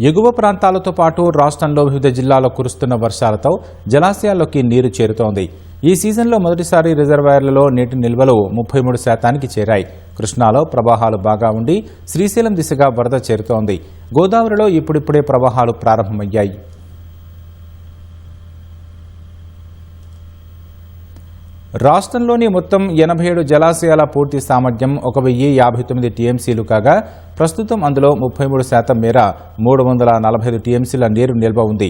ఎగువ ప్రాంతాలతో పాటు రాష్ట్రంలో వివిధ జిల్లాల్లో కురుస్తున్న వర్షాలతో జలాశయాల్లోకి నీరు చేరుతోంది. ఈ సీజన్లో మొదటిసారి రిజర్వాయర్లలో నీటి నిల్వలు 33% చేరాయి. కృష్ణాలో ప్రవాహాలు బాగా ఉండి శ్రీశైలం దిశగా వరద చేరుతోంది. గోదావరిలో ఇప్పుడిప్పుడే ప్రవాహాలు ప్రారంభమయ్యాయి. రాష్ట్రంలోని మొత్తం 87 జలాశయాల పూర్తి సామర్థ్యం 1059 టీఎంసీలు కాగా ప్రస్తుతం అందులో 33% మేర 345 టీఎంసీల నీరు నిల్వ ఉంది.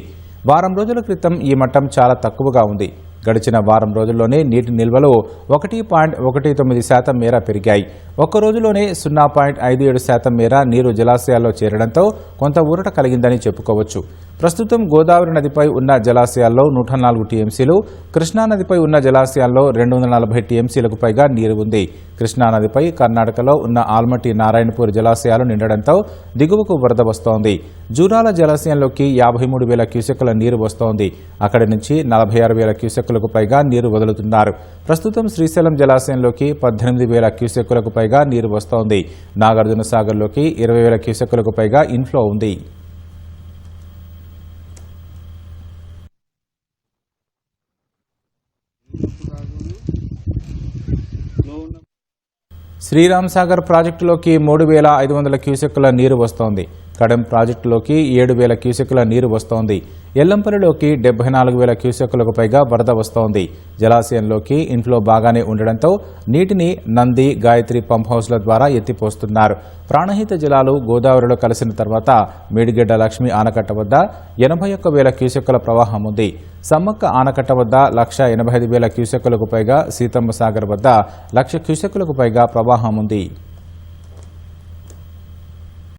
వారం రోజుల క్రితం ఈ మట్టం చాలా తక్కువగా ఉంది. గడిచిన వారం రోజుల్లోనే నీటి నిల్వలు 1.19% మేర పెరిగాయి. ఒక్క రోజులోనే 0.57% మేర నీరు జలాశయాల్లో చేరడంతో కొంత ఊరట కలిగిందని చెప్పుకోవచ్చు. ప్రస్తుతం గోదావరి నదిపై ఉన్న జలాశయాల్లో 104 టీఎంసీలు, కృష్ణానదిపై ఉన్న జలాశయాల్లో 240 టీఎంసీలకు పైగా నీరు ఉంది. కృష్ణానదిపై కర్ణాటకలో ఉన్న ఆల్మట్టి నారాయణపూర్ జలాశయాలు నిండడంతో దిగువకు వరద వస్తోంది. జూరాల జలాశయంలోకి 53,000 క్యూసెక్కుల నీరు వస్తోంది. అక్కడి నుంచి 46,000 క్యూసెక్కులకు పైగా నీరు వదులుతున్నారు. ప్రస్తుతం శ్రీశైలం జలాశయంలోకి 18,000 క్యూసెక్కులకు పైగా నీరు వస్తోంది. నాగార్జున సాగర్లోకి 20,000 క్యూసెక్కులకు పైగా ఇన్ఫ్లో ఉంది. శ్రీరామ్ సాగర్ ప్రాజెక్టులోకి 3,500 క్యూసెక్కుల నీరు వస్తోంది. కడెం ప్రాజెక్టులోకి 7,000 క్యూసెక్కుల నీరు వస్తోంది. ఎల్లంపల్లిలోకి 74,000 క్యూసెక్కులకు పైగా వరద వస్తోంది. జలాశయంలోకి ఇన్ఫ్లో బాగానే ఉండడంతో నీటిని నంది, గాయత్రి పంప్ హౌస్ల ద్వారా ఎత్తిపోస్తున్నారు. ప్రాణహిత జలాలు గోదావరిలో కలిసిన తర్వాత మేడిగడ్డ లక్ష్మి ఆనకట్ట వద్ద 81,000 క్యూసెక్కుల ప్రవాహం ఉంది. సమ్మక్క ఆనకట్ట వద్ద 1,85,000 క్యూసెక్కులకు పైగా, సీతమ్మ సాగర్ వద్ద 1,00,000 క్యూసెక్కులకు పైగా ప్రవాహం ఉంది.